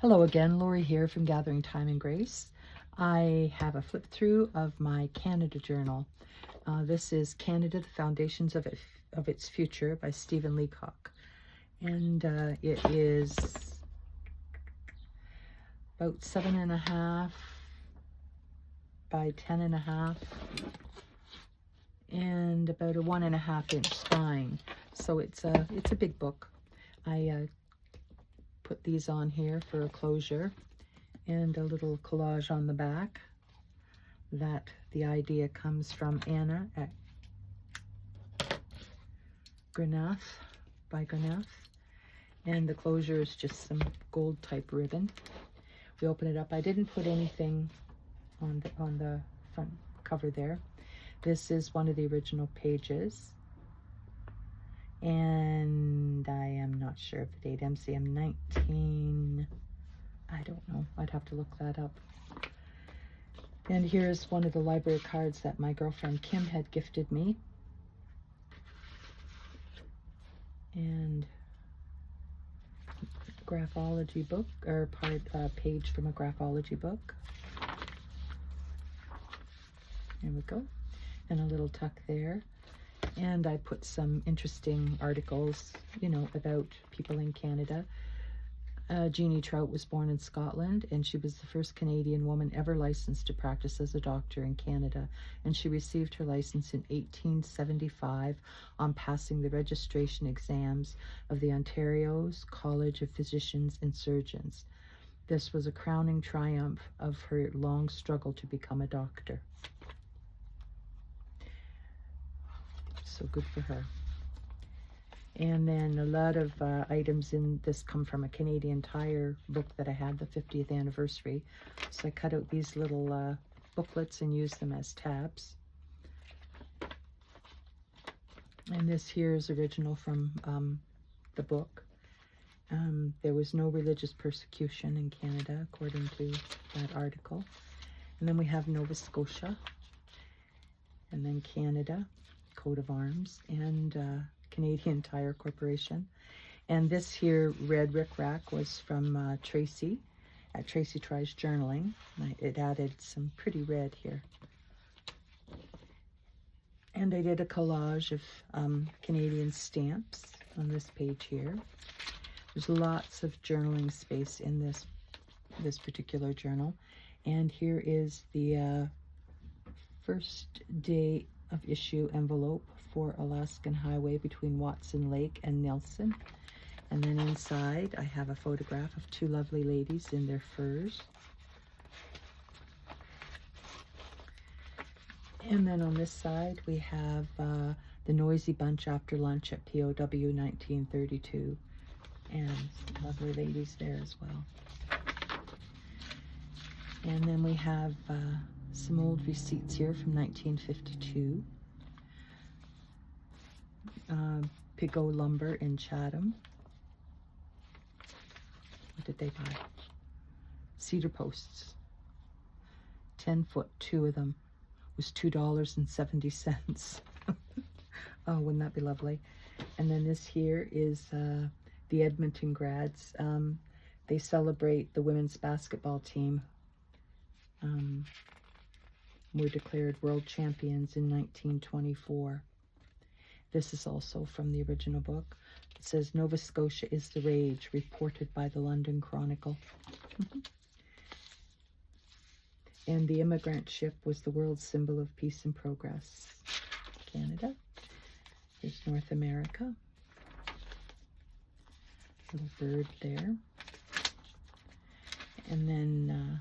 Hello again, Lori here from Gathering Time and Grace. I have a flip through of my Canada journal. This is Canada, the Foundations of Its Future by Stephen Leacock. And it is about 7.5 by 10.5 and about a 1.5 inch spine. So it's a big book. I put these on here for a closure and a little collage on the back that the idea comes from Anna at Grenath by Grenath, and the closure is just some gold type ribbon. We open it up. I didn't put anything on the front cover there. This is one of the original pages, and I am not sure of the date. MCM 19, I don't know, I'd have to look that up. And here's one of the library cards that my girlfriend Kim had gifted me, and graphology book, or page from a graphology book. There we go, and a little tuck there. And I put some interesting articles, you know, about people in Canada. Jeannie Trout was born in Scotland, and she was the first Canadian woman ever licensed to practice as a doctor in Canada. And she received her license in 1875 on passing the registration exams of the Ontario's College of Physicians and Surgeons. This was a crowning triumph of her long struggle to become a doctor. So good for her. And then a lot of items in this come from a Canadian Tire book that I had, the 50th anniversary. So I cut out these little booklets and used them as tabs. And this here is original from the book. There was no religious persecution in Canada, according to that article. And then we have Nova Scotia, and then Canada, coat of arms, and Canadian Tire Corporation. And this here red rickrack was from Tracy at Tracy Tries Journaling. It added some pretty red here. And I did a collage of Canadian stamps on this page here. There's lots of journaling space in this particular journal. And here is the first day of issue envelope for Alaskan Highway between Watson Lake and Nelson. And then inside I have a photograph of two lovely ladies in their furs. And then on this side we have the Noisy Bunch after lunch at POW 1932, and lovely ladies there as well. And then we have some old receipts here from 1952. Pigot Lumber in Chatham. What did they buy? Cedar posts. 10 foot, 2 of them. Was $2.70. Oh, wouldn't that be lovely? And then this here is the Edmonton grads. They celebrate the women's basketball team. Were declared world champions in 1924. This is also from the original book. It says, Nova Scotia is the rage, reported by the London Chronicle. And the immigrant ship was the world's symbol of peace and progress. Canada. Here's North America. Little bird there. And then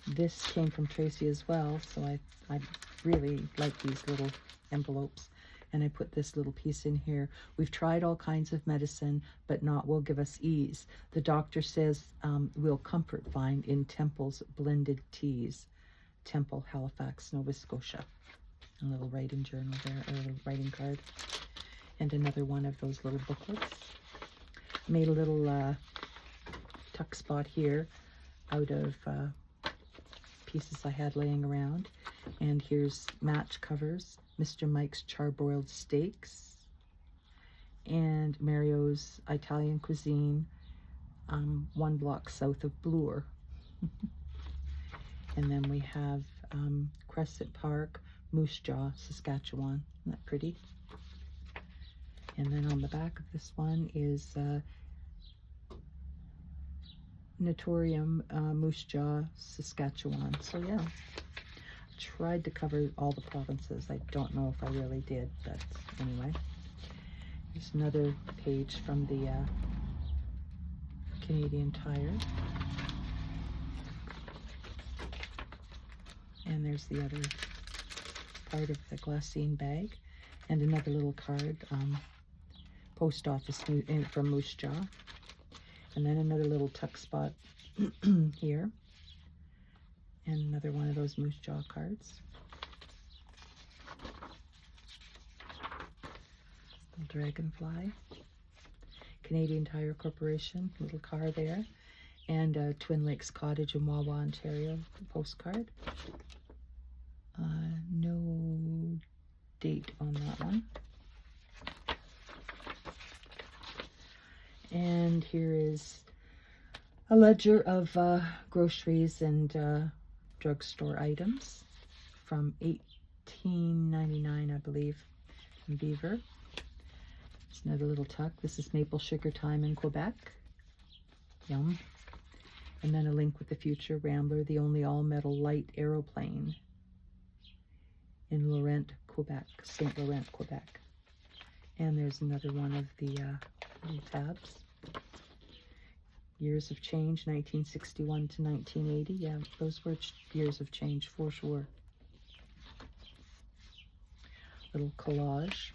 this came from Tracy as well, so I really like these little envelopes. And I put this little piece in here. We've tried all kinds of medicine, but naught will give us ease. The doctor says we'll comfort find in Temple's blended teas. Temple, Halifax, Nova Scotia. A little writing journal there, or a little writing card. And another one of those little booklets. Made a little tuck spot here out of pieces I had laying around. And here's match covers. Mr. Mike's Charbroiled Steaks, and Mario's Italian Cuisine, 1 block south of Bloor. And then we have Crescent Park, Moose Jaw, Saskatchewan. Isn't that pretty? And then on the back of this one is Natorium, Moose Jaw, Saskatchewan. So yeah, I tried to cover all the provinces. I don't know if I really did, but anyway. There's another page from the Canadian Tire. And there's the other part of the glassine bag. And another little card, post office from Moose Jaw. And then another little tuck spot here. And another one of those Moose Jaw cards. Little dragonfly. Canadian Tire Corporation, little car there. And Twin Lakes Cottage in Wawa, Ontario, postcard. No date on that one. And here is a ledger of groceries and drugstore items from 1899, I believe, in Beaver. There's another little tuck. This is maple sugar time in Quebec. Yum. And then a link with the future Rambler, the only all-metal light aeroplane in Laurent, Quebec, St. Laurent, Quebec. And there's another one of the little tabs. Years of change, 1961 to 1980. Yeah, those were years of change for sure. Little collage.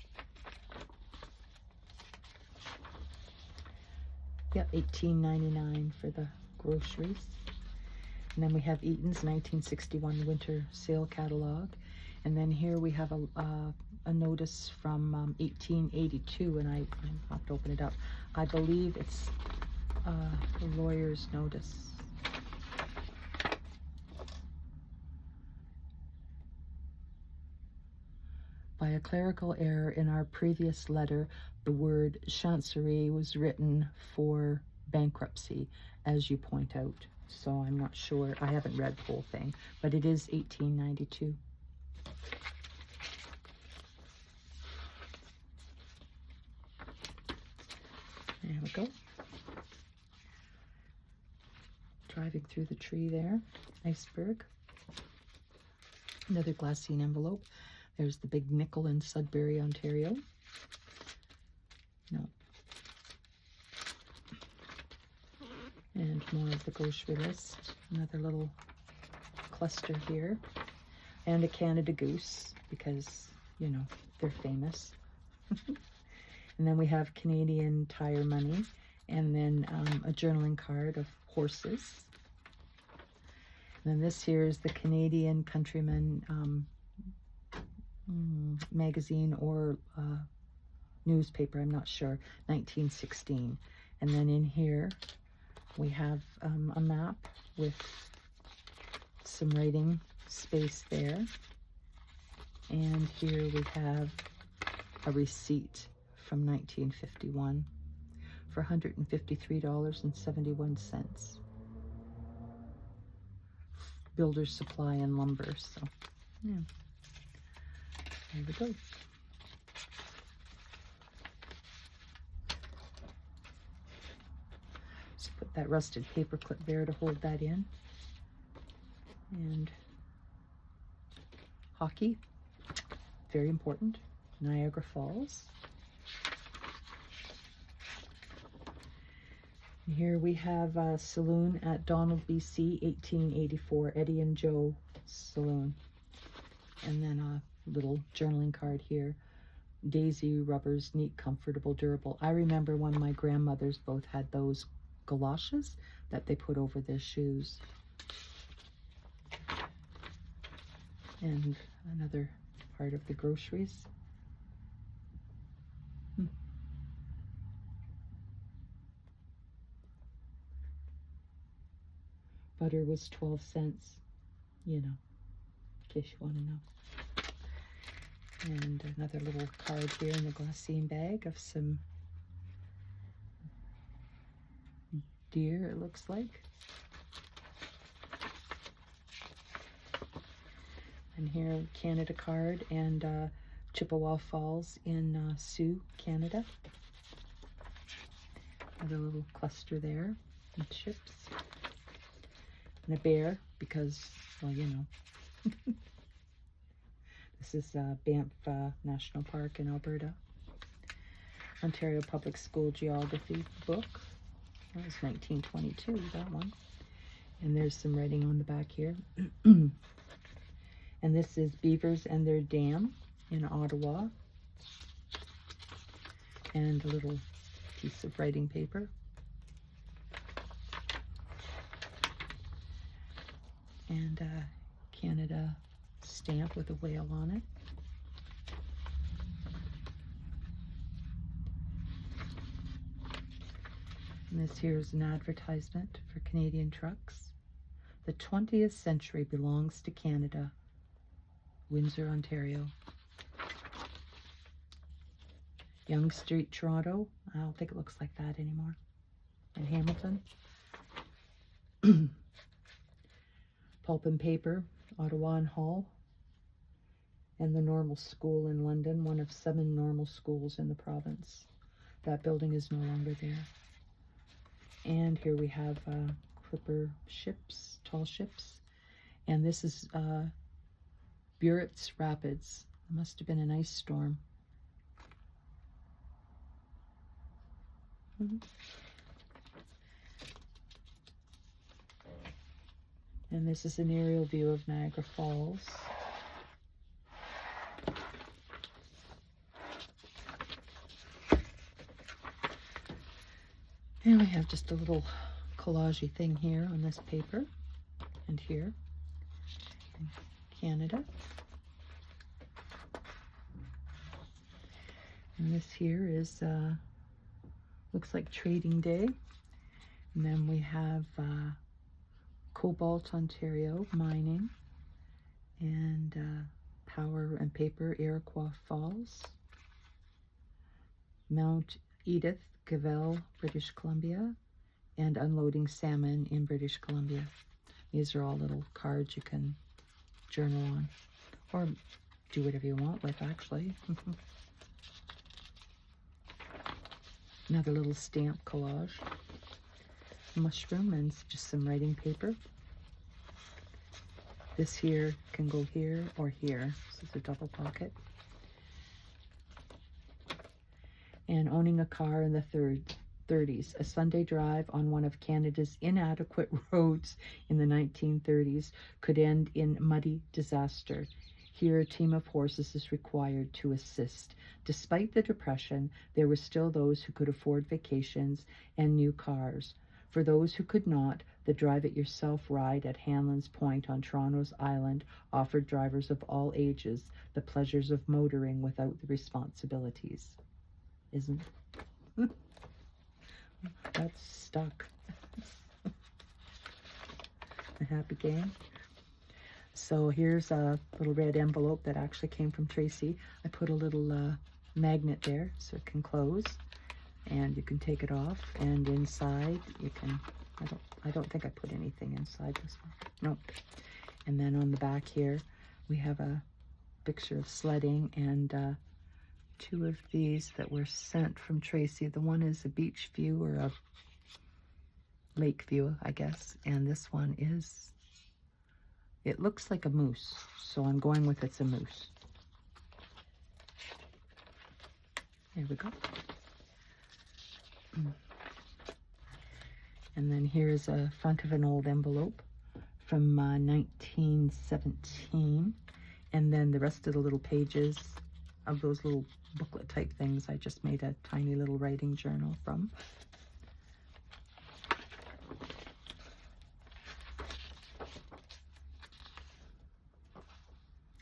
Yeah, $18.99 for the groceries. And then we have Eaton's 1961 winter sale catalog. And then here we have a notice from 1882, and I have to open it up. I believe it's a lawyer's notice. By a clerical error in our previous letter, the word chancery was written for bankruptcy, as you point out. So I'm not sure. I haven't read the whole thing, but it is 1892. There we go. Driving through the tree there, iceberg. Another glassine envelope. There's the big nickel in Sudbury, Ontario. No. And more of the grocery list. Another little cluster here. And a Canada Goose, because, you know, they're famous. And then we have Canadian Tire money. And then a journaling card of horses. And then this here is the Canadian Countryman magazine or newspaper, I'm not sure, 1916. And then in here we have a map with some writing space there. And here we have a receipt from 1951 for $153.71. Builder's Supply and Lumber. So, yeah. There we go. Just put that rusted paper clip there to hold that in. And hockey, very important. Niagara Falls. And here we have a saloon at Donald, BC, 1884, Eddie and Joe Saloon. And then a little journaling card here. Daisy rubbers, neat, comfortable, durable. I remember when my grandmothers both had those galoshes that they put over their shoes. And another part of the groceries. Butter was 12 cents, you know, in case you want to know. And another little card here in the glassine bag of some deer, it looks like. And here, Canada card and Chippewa Falls in Sioux, Canada. Another little cluster there with ships. And a bear, because, well, you know. This is Banff National Park in Alberta. Ontario Public School Geography book. That was 1922, that one. And there's some writing on the back here. And this is Beavers and Their Dam in Ottawa. And a little piece of writing paper. And Canada stamp with a whale on it. And this here is an advertisement for Canadian trucks. The 20th century belongs to Canada. Windsor, Ontario. Yonge Street, Toronto. I don't think it looks like that anymore. In Hamilton. Pulp and Paper, Ottawa and Hull. And the Normal School in London, one of 7 normal schools in the province. That building is no longer there. And here we have clipper ships, tall ships. And this is Buret's Rapids. It must have been an ice storm. And this is an aerial view of Niagara Falls. And we have just a little collage-y thing here on this paper, and here in Canada. And this here is, looks like Trading Day. And then we have Cobalt, Ontario, mining, and Power and Paper, Iroquois Falls. Mount Edith, Cavell, British Columbia, and unloading salmon in British Columbia. These are all little cards you can journal on, or do whatever you want with, actually. Another little stamp collage. Mushroom and just some writing paper. This here can go here or here. This is a double pocket. And owning a car in the 30s, a Sunday drive on one of Canada's inadequate roads in the 1930s could end in muddy disaster. Here, a team of horses is required to assist. Despite the Depression, there were still those who could afford vacations and new cars. For those who could not, the drive-it-yourself ride at Hanlan's Point on Toronto's Island offered drivers of all ages the pleasures of motoring without the responsibilities. Isn't it? That's stuck. A happy game. So here's a little red envelope that actually came from Tracy. I put a little magnet there so it can close, and you can take it off. And inside you can. I don't think I put anything inside this one. Nope. And then on the back here we have a picture of sledding and 2 of these that were sent from Tracy. The one is a beach view or a lake view, I guess. And this one is, it looks like a moose. So I'm going with it's a moose. There we go. And then here's a front of an old envelope from 1917. And then the rest of the little pages of those little booklet type things I just made a tiny little writing journal from.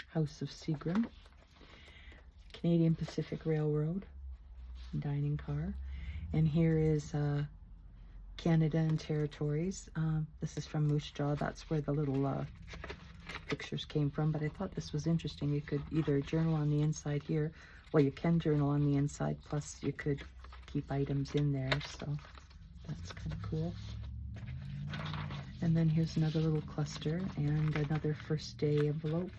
House of Seagram, Canadian Pacific Railroad, dining car. And here is Canada and Territories. This is from Moose Jaw. That's where the little pictures came from, but I thought this was interesting. You could either journal on the inside here, well, you can journal on the inside, plus you could keep items in there, so that's kind of cool. And then here's another little cluster and another first day envelope.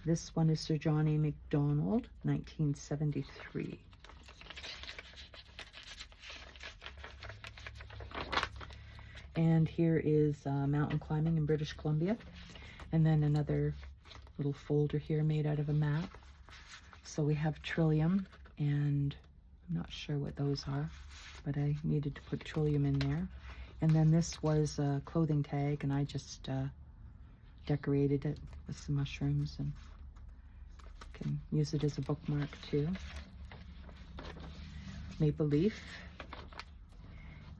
This one is Sir John A. Macdonald, 1973. And here is mountain climbing in British Columbia. And then another little folder here made out of a map. So we have Trillium, and I'm not sure what those are, but I needed to put Trillium in there. And then this was a clothing tag, and I just decorated it with some mushrooms, and can use it as a bookmark too. Maple Leaf.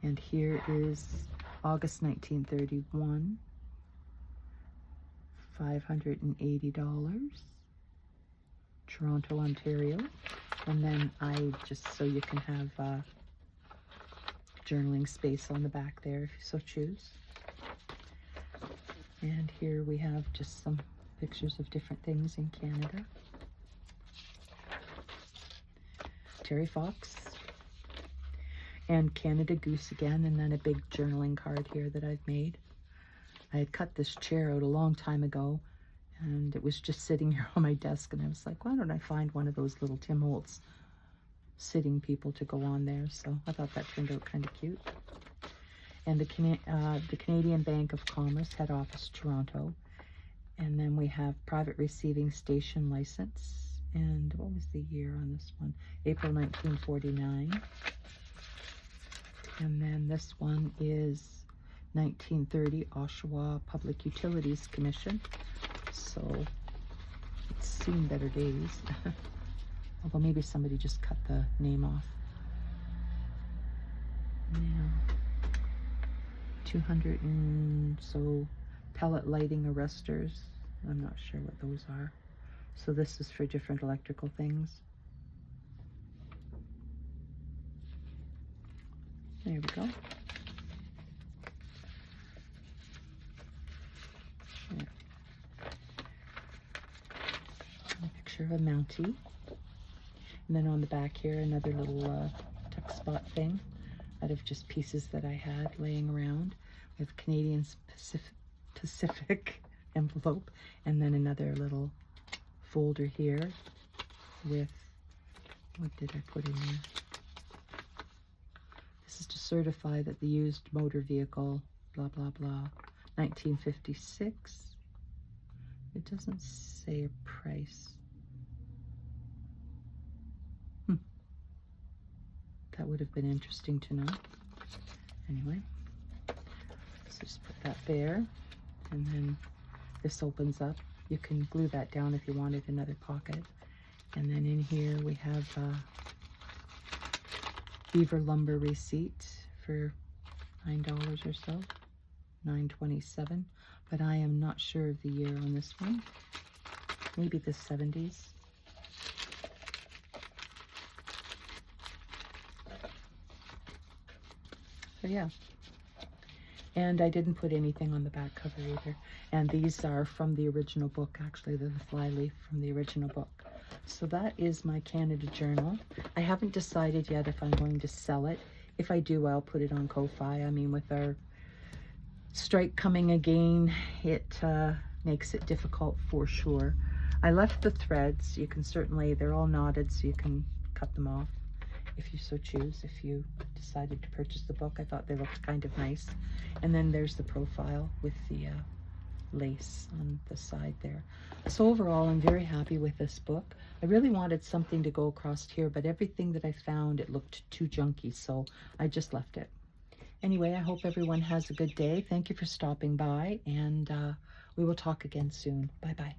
And here is August 1931, $580, Toronto, Ontario. And then I just, so you can have journaling space on the back there if you so choose. And here we have just some pictures of different things in Canada. Terry Fox. And Canada Goose again, and then a big journaling card here that I've made. I had cut this chair out a long time ago, and it was just sitting here on my desk, and I was like, why don't I find one of those little Tim Holtz sitting people to go on there? So I thought that turned out kind of cute. And the Canadian Bank of Commerce, head office, Toronto. And then we have private receiving station license. And what was the year on this one? April 1949. And then this one is 1930 Oshawa Public Utilities Commission. So it's seen better days. Although maybe somebody just cut the name off. Now, 200 and so pellet lighting arresters. I'm not sure what those are. So this is for different electrical things. There we go. There. A picture of a Mountie. And then on the back here, another little tuck spot thing out of just pieces that I had laying around. We have Canadian Pacific envelope, and then another little folder here with, what did I put in there? This is to certify that the used motor vehicle, blah, blah, blah, 1956. It doesn't say a price. That would have been interesting to know. Anyway, so just put that there, and then this opens up. You can glue that down if you wanted another pocket. And then in here we have Beaver Lumber receipt for $9 or so, $9.27. But I am not sure of the year on this one. Maybe the 70s. So yeah. And I didn't put anything on the back cover either. And these are from the original book, actually. They're the flyleaf from the original book. So that is my Canada journal. I haven't decided yet if I'm going to sell it. If I do, I'll put it on Ko-Fi. I mean, with our strike coming again, it makes it difficult for sure. I left the threads. You can certainly, they're all knotted, so you can cut them off if you so choose. If you decided to purchase the book, I thought they looked kind of nice. And then there's the profile with the lace on the side there. So overall, I'm very happy with this book. I really wanted something to go across here, but everything that I found, it looked too junky, so I just left it. Anyway, I hope everyone has a good day. Thank you for stopping by, and we will talk again soon. Bye-bye.